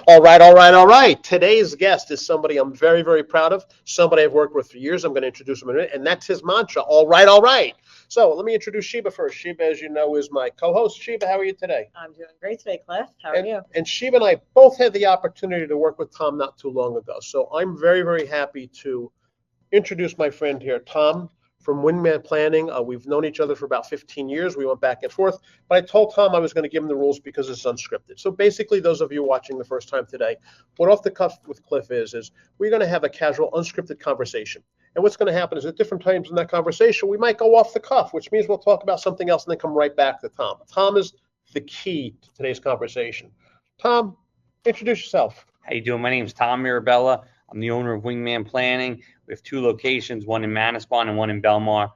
All right, all right, all right. Today's guest is somebody I'm very, very proud of, somebody I've worked with for years. I'm going to introduce him in a minute, and that's his mantra, all right, all right. So let me introduce Sheba first. Sheba, as you know, is my co-host. Sheba, how are you today? I'm doing great today, Cliff. How are you? And Sheba and I both had the opportunity to work with Tom not too long ago. So I'm very, very happy to introduce my friend here, Tom from Wingman Planning. We've known each other for about 15 years. We went back and forth, but I told Tom I was going to give him the rules because it's unscripted. So basically, those of you watching the first time today, what Off the Cuff with Cliff is we're going to have a casual, unscripted conversation. And what's going to happen is at different times in that conversation, we might go off the cuff, which means we'll talk about something else and then come right back to Tom. Tom is the key to today's conversation. Tom, introduce yourself. How you doing? My name is Tom Mirabella. I'm the owner of Wingman Planning. We have two locations, one in Manasquan and one in Belmar,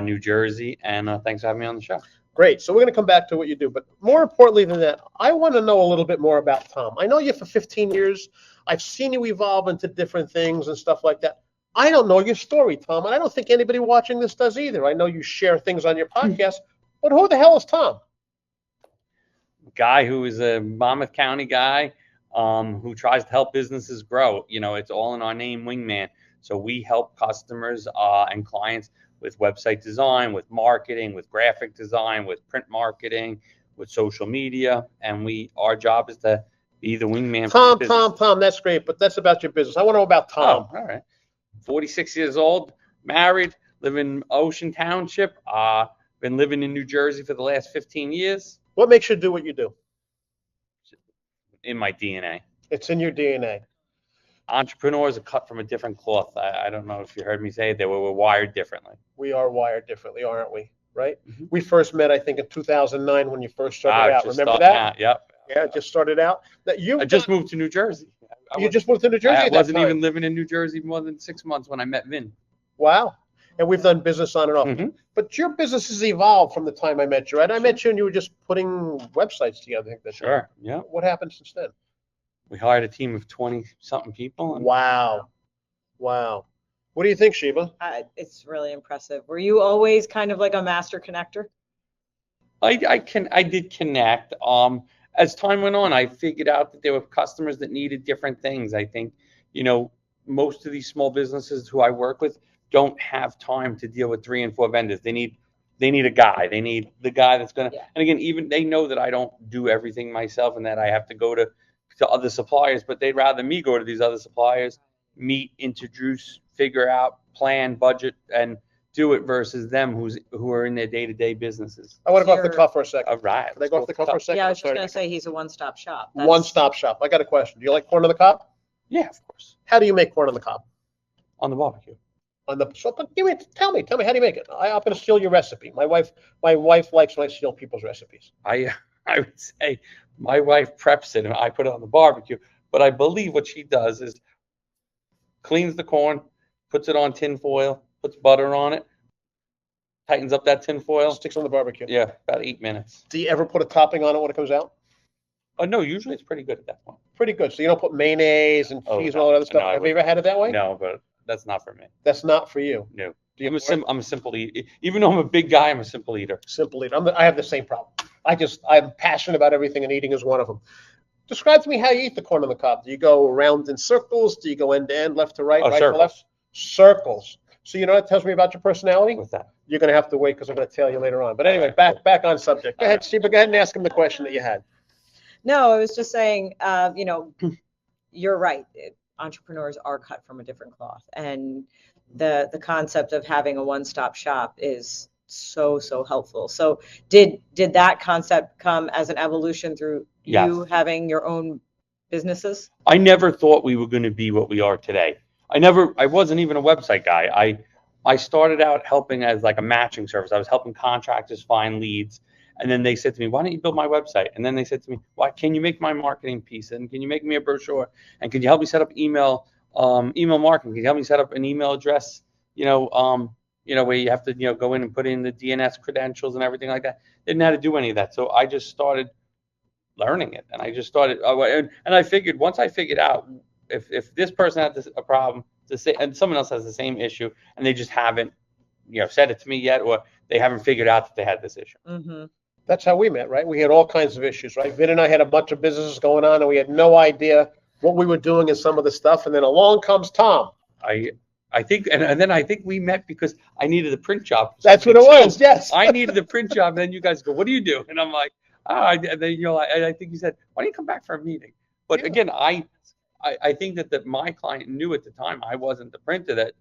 New Jersey. And thanks for having me on the show. Great. So we're going to come back to what you do. But more importantly than that, I want to know a little bit more about Tom. I know you for 15 years. I've seen you evolve into different things and stuff like that. I don't know your story, Tom, and I don't think anybody watching this does either. I know you share things on your podcast, but who the hell is Tom? Guy who is a Monmouth County guy who tries to help businesses grow. You know, it's all in our name, Wingman. So we help customers and clients with website design, with marketing, with graphic design, with print marketing, with social media, and our job is to be the wingman. Tom, that's great, but that's about your business. I want to know about Tom. Oh, all right. 46 years old, married, live in Ocean Township. Been living in New Jersey for the last 15 years. What makes you do what you do? In my DNA. It's in your DNA. Entrepreneurs are cut from a different cloth. I don't know if you heard me say it. We're wired differently. We are wired differently, aren't we? Right? Mm-hmm. We first met, I think, in 2009 when you first started out. Remember that? Out, yep. Yeah, just started out. I just moved to New Jersey. You just moved to New Jersey? I wasn't even living in New Jersey more than 6 months when I met Vin. Wow. And we've done business on and off. Mm-hmm. But your business has evolved from the time I met you, right? I met you and you were just putting websites together. I think that's sure. Yeah. What happened since then? We hired a team of 20-something people. Wow. What do you think, Sheba? It's really impressive. Were you always kind of like a master connector? I did connect. As time went on, I figured out that there were customers that needed different things. I think, most of these small businesses who I work with don't have time to deal with 3 and 4 vendors. They need a guy. They need the guy that's going to, and again, even they know that I don't do everything myself and that I have to go to other suppliers, but they'd rather me go to these other suppliers, meet, introduce, figure out, plan, budget, and do it versus them who are in their day-to-day businesses. I want to go off the cuff for a second. All right. Can I go off the cuff for a second? Yeah, I was just going to say he's a one-stop shop. One-stop shop. I got a question. Do you like corn-on-the-cob? Yeah, of course. How do you make corn-on-the-cob? On the barbecue. Tell me, how do you make it? I'm going to steal your recipe. My wife likes when I steal people's recipes. I would say my wife preps it and I put it on the barbecue, but I believe what she does is cleans the corn, puts it on tin foil, puts butter on it, tightens up that tin foil. Sticks on the barbecue. Yeah, about 8 minutes. Do you ever put a topping on it when it comes out? Oh, no, usually it's pretty good at that point. Pretty good. So you don't put mayonnaise and cheese and all that other stuff? Have you ever had it that way? No, but that's not for me. That's not for you? No. I'm a simple eater. Even though I'm a big guy, I'm a simple eater. Simple eater. I have the same problem. I'm passionate about everything, and eating is one of them. Describe to me how you eat the corn on the cob. Do you go around in circles? Do you go end to end, left to right, right circles. to left? Circles. So you know what tells me about your personality? What's that? You're going to have to wait because I'm going to tell you later on. But anyway, back on subject. Go ahead, Steve. Go ahead and ask him the question that you had. No, I was just saying, you're right. Entrepreneurs are cut from a different cloth, and the concept of having a one-stop shop is so helpful. So did that concept come as an evolution through you having your own businesses? I never thought we were going to be what we are today. I wasn't even a website guy. I started out helping as like a matching service. I was helping contractors find leads. And then they said to me, why don't you build my website? And then they said to me, why can you make my marketing piece? And can you make me a brochure? And can you help me set up email marketing? Can you help me set up an email address, where you have to, go in and put in the DNS credentials and everything like that. Didn't know how to do any of that. So I just started learning it. And I just started, and I figured, once I figured out if this person had a problem and someone else has the same issue and they just haven't, said it to me yet, or they haven't figured out that they had this issue. Mm-hmm. That's how we met, right? We had all kinds of issues, right? Vin and I had a bunch of businesses going on, and we had no idea what we were doing in some of the stuff. And then along comes Tom. I think, and then I think we met because I needed a print job. That's what it was. Yes. I needed a print job. And then you guys go, what do you do? And I'm like, and then I think you said, why don't you come back for a meeting? But Yeah. again, I think that my client knew at the time I wasn't the printer, that,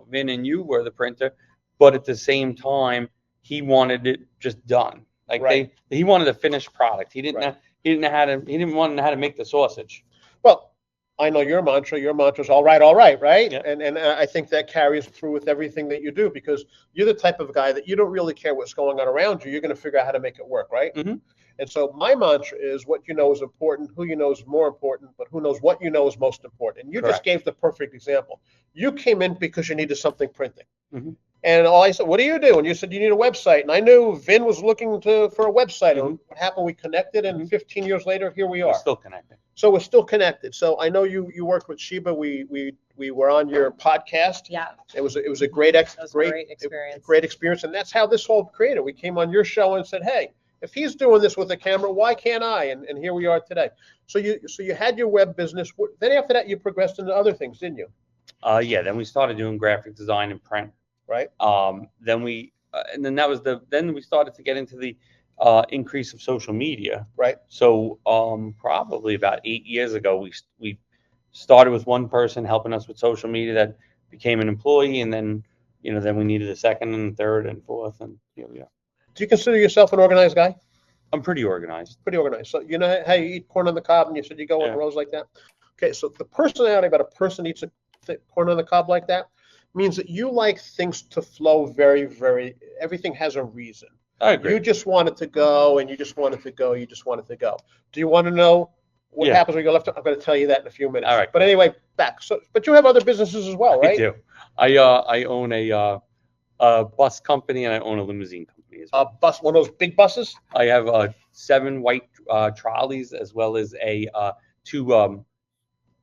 Vin and you were the printer, but at the same time, he wanted it just done. Like Right. he wanted a finished product. He didn't Right. he didn't want to know how to make the sausage. Well, I know your mantra. Your mantra is all right, right? Yeah. And I think that carries through with everything that you do, because you're the type of guy that you don't really care what's going on around you. You're going to figure out how to make it work, right? Mm-hmm. And so my mantra is, what you know is important, who you know is more important, but who knows what you know is most important. And you just Correct. gave the perfect example. You came in because you needed something printing. Mm-hmm. And I said, what do you do? And you said, you need a website. And I knew Vin was looking for a website. Mhm. And what happened? We connected, and Mhm. 15 years later, here we We're are. still connected. So we're still connected. So I know you worked with Sheba. We were on your podcast. Yeah, It was a great that was a great experience. great experience, and that's how this all created. We came on your show and said, hey, if he's doing this with a camera, why can't I? And here we are today. So you had your web business. Then after that, you progressed into other things, didn't you? Yeah. Then we started doing graphic design and print. Right. Then we then we started to get into the increase of social media. Right. So probably about 8 years ago, we started with one person helping us with social media that became an employee, and then then we needed a second and third and fourth, and here we are. Do you consider yourself an organized guy? I'm pretty organized. Pretty organized. So you know how you eat corn on the cob, and you said you go in Yeah. rows like that. Okay, so the personality about a person eats corn on the cob like that means that you like things to flow very, very. Everything has a reason. I agree. You just want it to go, and you just want it to go. You just want it to go. Do you want to know what Yeah. happens when you go left? I'm going to tell you that in a few minutes. All right, But cool. anyway, back. So, but you have other businesses as well, right? I do. I own a bus company, and I own a limousine company as well. A bus, one of those big buses. I have 7 white trolleys, as well as a two.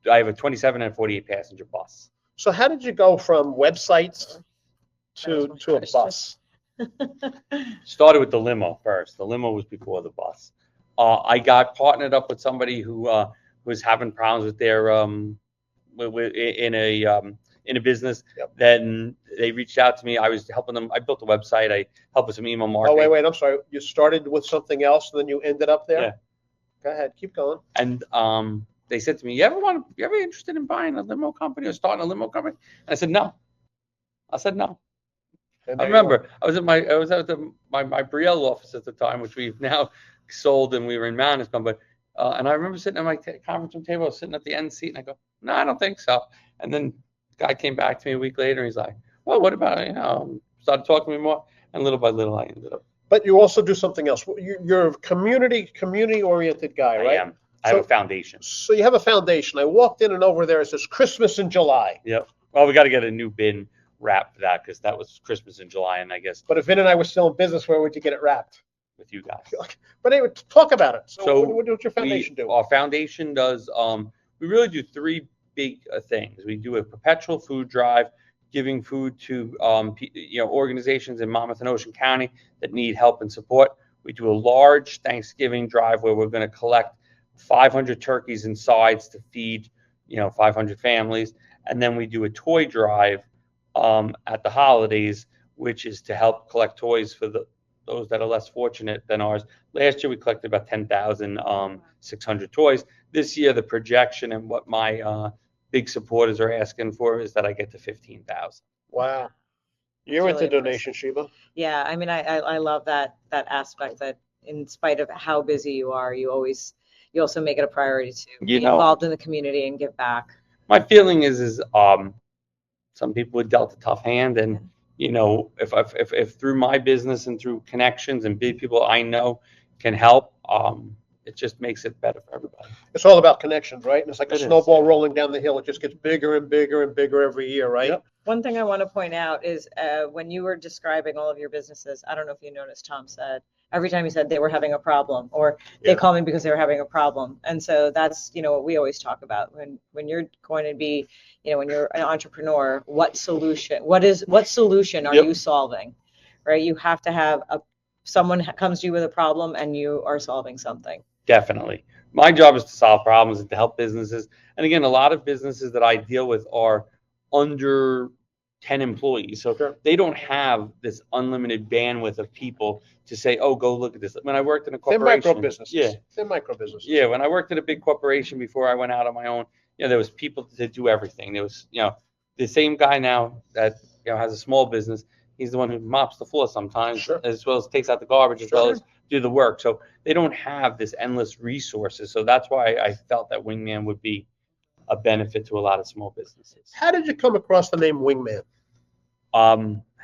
I have a 27 and a 48 passenger bus. So how did you go from websites to a bus? Started with the limo first. The limo was before the bus. I got partnered up with somebody who was having problems with their in a business. Yep. Then they reached out to me. I was helping them. I built a website. I helped with some email Oh, marketing. wait. I'm sorry. You started with something else, and then you ended up there? Yeah. Go ahead. Keep going. And they said to me, you ever interested in buying a limo company or starting a limo company? And I said, no. I said, no. And I there you remember I was at my Brielle office at the time, which we've now sold, and we were in management. But and I remember sitting at my conference room table, sitting at the end seat, and I go, no, I don't think so. And then the guy came back to me a week later, and he's like, well, what about started talking to me more, and little by little I ended up. But you also do something else. You're a community-oriented guy, right? I am. I have a foundation. So you have a foundation. I walked in, and over there it says Christmas in July. Yep. Well, we got to get a new bin wrap for that, because that was Christmas in July, and I guess But if Vin and I were still in business, where would you get it wrapped? with you guys. But anyway, talk about it. So, So what's your foundation do? Our foundation does. We really do 3 big things. We do a perpetual food drive, giving food to organizations in Monmouth and Ocean County that need help and support. We do a large Thanksgiving drive where we're going to collect 500 turkeys and sides to feed 500 families, and then we do a toy drive at the holidays, which is to help collect toys for those that are less fortunate than ours. Last year we collected about 10,600 toys. This year the projection and what my big supporters are asking for is that I get to 15,000. Wow. You're That's into really donation, Sheba. Yeah, I mean, I love that aspect, that in spite of how busy you are, you also make it a priority to be involved in the community and give back. My feeling is some people were dealt a tough hand, and if through my business and through connections and big people I know can help, it just makes it better for everybody. It's all about connections, right? And it's like a It is. snowball rolling down the hill. It just gets bigger and bigger and bigger every year, right? Yep. One thing I want to point out is when you were describing all of your businesses, I don't know if you noticed, Tom said, every time he said they were having a problem, or they call me because they were having a problem. And so that's, what we always talk about when you're going to be, when you're an entrepreneur, what solution are you solving, right? You have to have a someone comes to you with a problem and you are solving something. Definitely. My job is to solve problems and to help businesses. And again, a lot of businesses that I deal with are under 10 employees. So Sure. they don't have this unlimited bandwidth of people to say, oh, go look at this. When I worked in a They're corporation. micro businesses. Yeah. They're micro businesses. Yeah. When I worked at a big corporation before I went out on my own, there was people to do everything. There was, the same guy now that, has a small business. He's the one who mops the floor sometimes, Sure. as well as takes out the garbage, as Sure. well as do the work. So they don't have this endless resources. So that's why I felt that Wingman would be a benefit to a lot of small businesses. How did you come across the name Wingman? How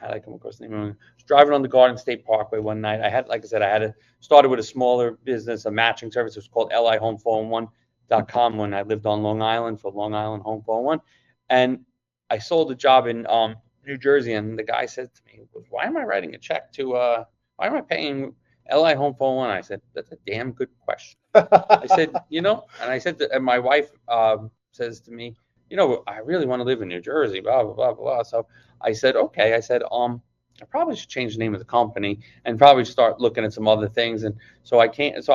did I come across the name? I was driving on the Garden State Parkway one night. Like I said, started with a smaller business, a matching service. It was called lihome411.com when I lived on Long Island for Long Island Home 411. And I sold a job in New Jersey, and the guy said to me, why am I writing a check to, why am I paying LI Home 411? I said, that's a damn good question. I said, and I said, and my wife says to me, I really want to live in New Jersey, blah, blah, blah, blah. So I said, okay. I said, I probably should change the name of the company and probably start looking at some other things. And so I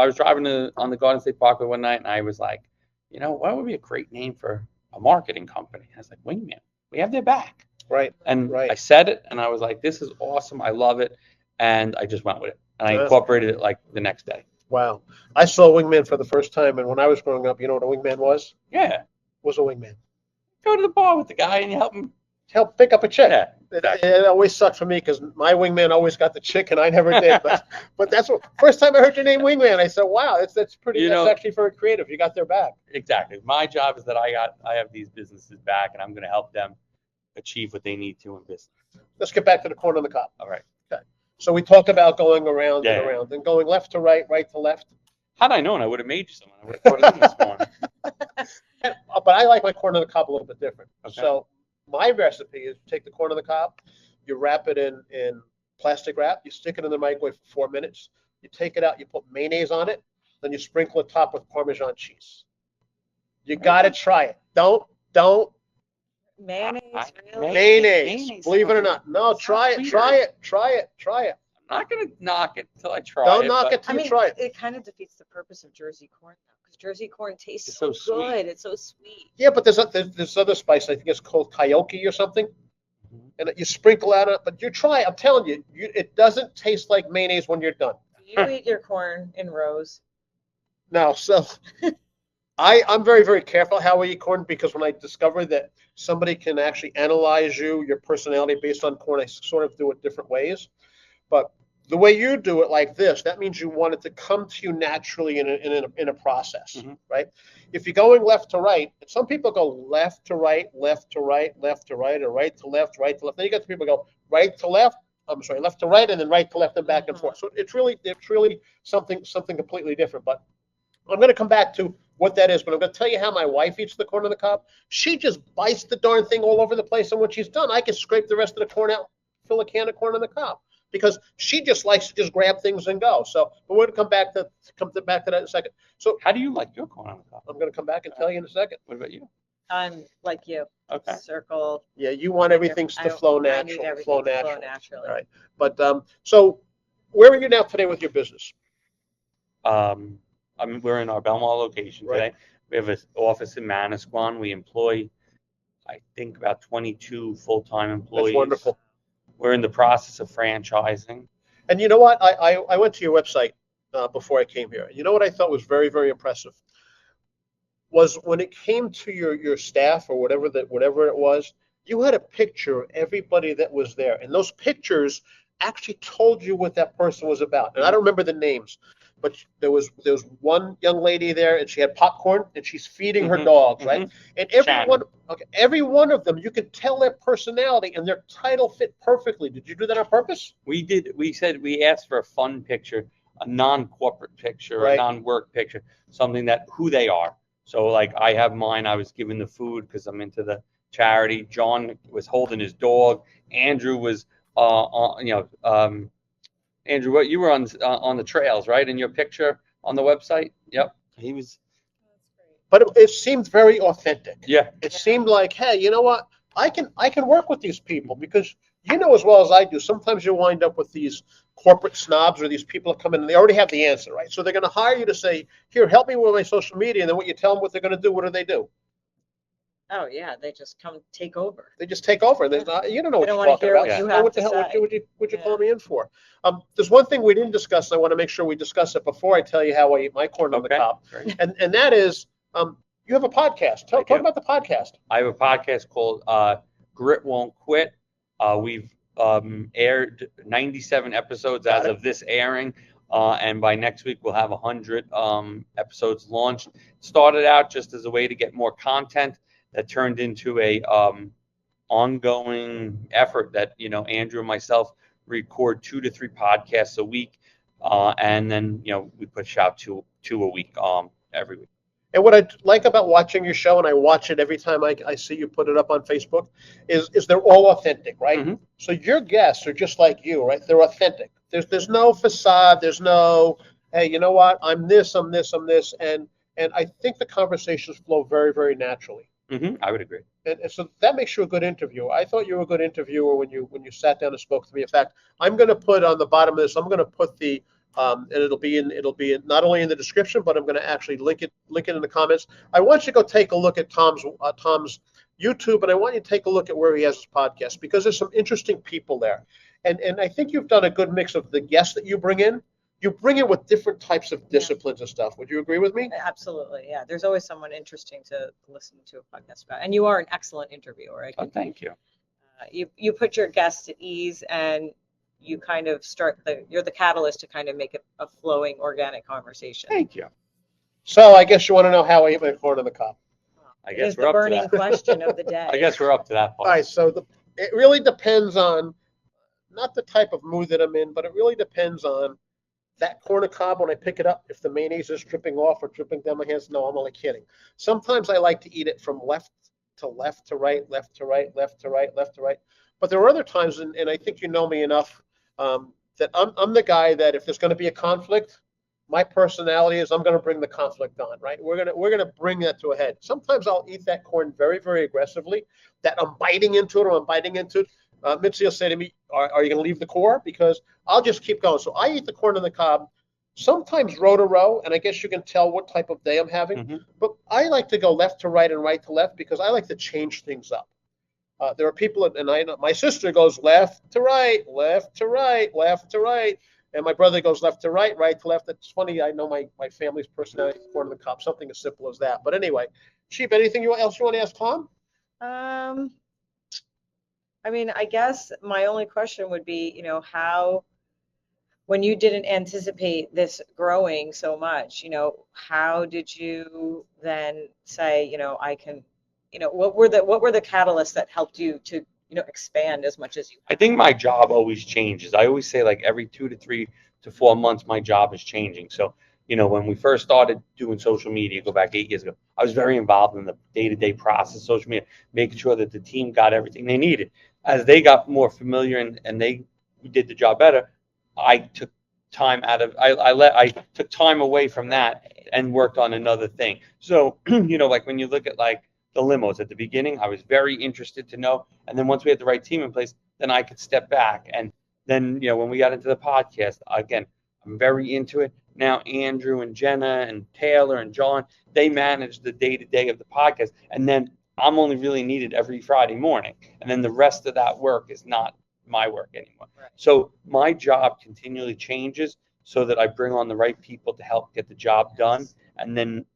was driving on the Garden State Parkway one night, and I was like, what would be a great name for a marketing company? I was like, Wingman. We have their back. Right. And Right. I said it, and I was like, this is awesome. I love it. And I just went with it. And I incorporated it like the next day. Wow. I saw Wingman for the first time, and when I was growing up, you know what a wingman was? Yeah. Was a wingman. Go to the bar with the guy and you help him. Help pick up a chick. Yeah. Exactly. It always sucked for me because my wingman always got the chick and I never did. But that's what first time I heard your name Wingman, I said, wow, that's pretty. That's actually very creative. You got their back. Exactly. My job is that I have these businesses back, and I'm going to help them achieve what they need to in business. Let's get back to the Corn-On-The-Cob. All right. Okay. So we talked about going around Yeah. and around and going left to right, right to left. Had I known, I would have made you some. I would have brought it in this morning. But I like my Corn-On-The-Cob a little bit different. Okay. So my recipe is you take the Corn-On-The-Cob, you wrap it in plastic wrap, you stick it in the microwave for 4 minutes, you take it out, you put mayonnaise on it, then you sprinkle it top with Parmesan cheese. You got to try it. Don't. Mayonnaise, really? Mayonnaise. Believe it or not. No, try it. weird. Try it. I'm not going to knock it until I try Don't it. knock but it till you try it. It kind of defeats the purpose of Jersey corn, though, because Jersey corn tastes It's so so sweet. good. It's so sweet. Yeah, but there's other spice. I think it's called Kyoki or something. Mhm. And you sprinkle out it. But you try. I'm telling you, it doesn't taste like mayonnaise when you're done. Do you eat your corn in rows? Now, so I'm very, very careful how I eat corn because when I discovered that somebody can actually analyze your personality based on corn, I sort of do it different ways. But the way you do it like this, that means you want it to come to you naturally in a process, Mhm. right? If you're going left to right, some people go left to right, left to right, left to right, or right to left, right to left. Then you got the people who go right to left. I'm sorry, left to right, and then right to left, and back and forth. So it's really something completely different. But I'm going to come back to what that is, but I'm going to tell you how my wife eats the Corn-On-The-Cob. She just bites the darn thing all over the place, and when she's done, I can scrape the rest of the corn out, fill a can of Corn-On-The-Cob, because she just likes to just grab things and go. So, but we're going to come back to that in a second. So How do you like your Corn-On-The-Cob? I'm going to come back and tell you in a second. What about you? I'm like you. Okay. Circle. Yeah, you want everything to flow I need natural, everything flow to natural. flow naturally. All right. But so where are you now today with your business? We're in our Belmont location today. Right. We have an office in Manasquan. We employ, I think, about 22 full-time employees. That's wonderful. We're in the process of franchising. And you know what? I went to your website before I came here. You know what I thought was very, very impressive was when it came to your staff or whatever it was, you had a picture of everybody that was there, and those pictures actually told you what that person was about. And I don't remember the names, but there was one young lady there, and she had popcorn, and she's feeding her dogs, right? And every one of them, you could tell their personality, and their title fit perfectly. Did you do that on purpose? We did. We asked for a fun picture, a non-corporate picture, Right. a non-work picture, something that who they are. So like I have mine. I was giving the food because I'm into the charity. John was holding his dog. Andrew was, Andrew, what you were on the trails, right? In your picture on the website. Yep, he was. But it seemed very authentic. Yeah. It seemed like, hey, you know what? I can work with these people because you know as well as I do, sometimes you wind up with these corporate snobs or these people that come in and they already have the answer, right? So they're going to hire you to say, here, help me with my social media. And then what you tell them what they're going to do, what do they do? Oh, yeah, they just come take over. They just take over. They're not, you don't know They what don't you're want to talking hear about. what you So have what to the hell say. would you Yeah. call me in for? There's one thing we didn't discuss. I want to make sure we discuss it before I tell you how I eat my corn on the Okay, cob. great. And that is, you have a podcast. I Talk do. about the podcast. I have a podcast called Grit Won't Quit. We've aired 97 episodes Got as it. of this airing, and by next week we'll have 100 episodes launched. Started out just as a way to get more content that turned into a ongoing effort that Andrew and myself record 2 to 3 podcasts a week, and then we push out two a week every week. And what I like about watching your show, and I watch it every time I see you put it up on Facebook, is they're all authentic, right? Mhm. So your guests are just like you, right? They're authentic. There's no facade. There's no, hey, you know what? I'm this, I'm this, I'm this, and I think the conversations flow very, very naturally. I would agree. And so that makes you a good interviewer. I thought you were a good interviewer when you sat down and spoke to me. In fact, I'm going to put on the bottom of this. I'm going to put the and it'll be in not only in the description, but I'm going to actually link it in the comments. I want you to go take a look at Tom's YouTube, and I want you to take a look at where he has his podcast because there's some interesting people there, and I think you've done a good mix of the guests that you bring in. You bring it with different types of disciplines and stuff. Would you agree with me? Absolutely, yeah. There's always someone interesting to listen to a podcast about, and you are an excellent interviewer. Oh, thank you. You put your guests at ease, and you kind of you're the catalyst to kind of make it a flowing, organic conversation. Thank you. So I guess you want to know how I eat my corn on the cob. I It guess is we're the up to burning that. question of the day. I guess we're up to that All part. right, so it really depends on not the type of mood that I'm in, but it really depends on that corn on the cob when I pick it up. If the mayonnaise is dripping off or dripping down my hands, no, I'm only kidding. Sometimes I like to eat it from left to right, left to right, left to right, left to right. But there are other times, and I think you know me enough, that I'm the guy that if there's going to be a conflict, my personality is I'm going to bring the conflict on, right? We're gonna bring that to a head. Sometimes I'll eat that corn very, very aggressively, that I'm biting into it or I'm biting into it. Mitzi will say to me, are you going to leave the core? Because I'll just keep going. So I eat the corn on the cob, sometimes row to row, and I guess you can tell what type of day I'm having. But I like to go left to right and right to left because I like to change things up. There are people, and I know my sister goes left to right, left to right, left to right. And my brother goes left to right, right to left. It's funny, I know my family's personality, corn on the cob, something as simple as that. But anyway, Chief, anything else you want to ask Tom? I mean, I guess my only question would be, how, when you didn't anticipate this growing so much, how did you then say, I can, what were the catalysts that helped you to, expand as much as you? I think my job always changes. I always say like every 2 to 3 to 4 months, my job is changing. So, when we first started doing social media, go back 8 years ago, I was very involved in the day-to-day process of social media, making sure that the team got everything they needed. As they got more familiar and they did the job better, I took time out of I took time away from that and worked on another thing. So, like when you look at like the limos at the beginning, I was very interested to know, and then once we had the right team in place, then I could step back. And then when we got into the podcast, again, I'm very into it now. Andrew and Jenna and Taylor and John, they manage the day-to-day of the podcast, and then I'm only really needed every Friday morning, and then the rest of that work is not my work anymore. Right. So my job continually changes so that I bring on the right people to help get the job done, and then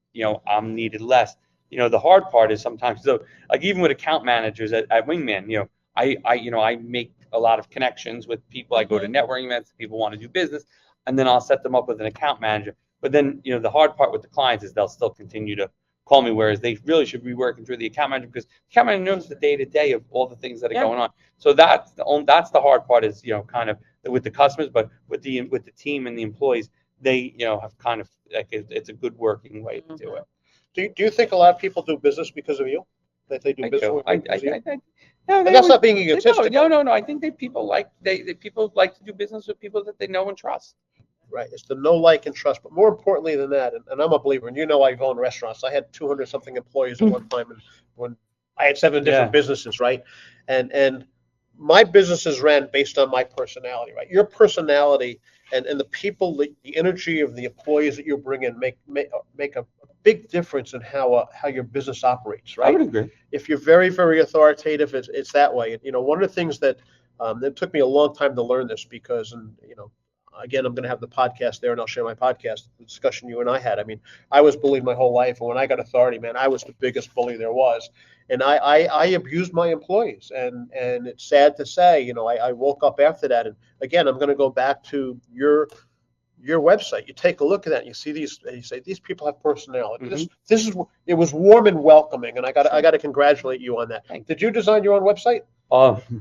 I'm needed less. The hard part is sometimes, so like even with account managers at Wingman, I make a lot of connections with people. I go to networking events, people want to do business, and then I'll set them up with an account manager. But then the hard part with the clients is they'll still continue to call me, whereas they really should be working through the account manager because the account manager knows the day-to-day of all the things that are going on. So that's the hard part is kind of with the customers, but with the team and the employees, they have kind of like it's a good working way to do it. Do you think a lot of people do business because of you? That they do business do. because of you? No, And that's not being egotistical. No. I think that people people like to do business with people that they know and trust. Right. It's the know, like, and trust. But more importantly than that, and I'm a believer, and I've owned restaurants. I had 200 something employees at one time, and when I had 7 different businesses, right? And my business is ran based on my personality, right? Your personality and the people, the energy of the employees that you bring in make a big difference in how your business operates, I right? would agree. If you're very, very authoritative, it's that way. You know, one of the things that it took me a long time to learn this because, and you know, again, I'm going to have the podcast there, and I'll share my podcast the discussion you and I had. I mean, I was bullied my whole life, and when I got authority, man, I was the biggest bully there was, and I abused my employees, and it's sad to say, you know, I woke up after that, and again, I'm going to go back to your website. You take a look at that, and you see these, and you say these people have personality. This is it was warm and welcoming, and I got to congratulate you on that. Thank Did you design your own website?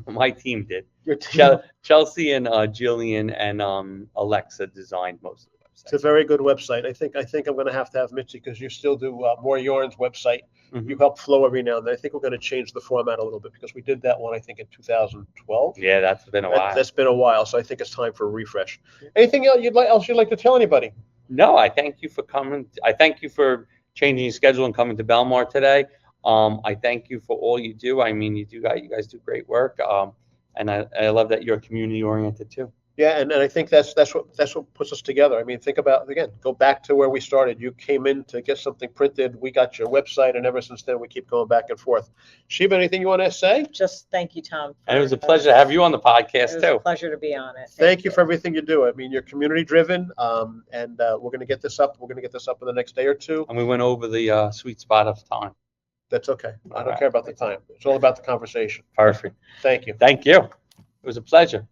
My team did. Your team. Chelsea and Jillian and Alexa designed most of the It's a website. very good website. I think I'm going to have Mitzi because you still do More Yarn's website. Mhm. You help Flo every now and then. I think we're going to change the format a little bit because we did that one I think in 2012. Yeah, that's been a while. That's been a while, so I think it's time for a refresh. Anything else you'd like to tell anybody? No, I thank you for coming. I thank you for changing your schedule and coming to Belmar today. I thank you for all you do. I mean, you guys do great work. And I love that you're community oriented too. Yeah, and I think that's what puts us together. I mean, think about, again, go back to where we started. You came in to get something printed. We got your website, and ever since then, we keep going back and forth. Shiva, anything you want to say? Just thank you, Tom. And it was a pleasure to have you on the podcast It was too. a pleasure to be on it. Thank you for everything you do. I mean, you're community driven, and we're going to get this up. We're going to get this up in the next day or two. And we went over the sweet spot of time. That's okay. I don't All right. care about the time. It's all about the conversation. Perfect. Thank you. Thank you. It was a pleasure.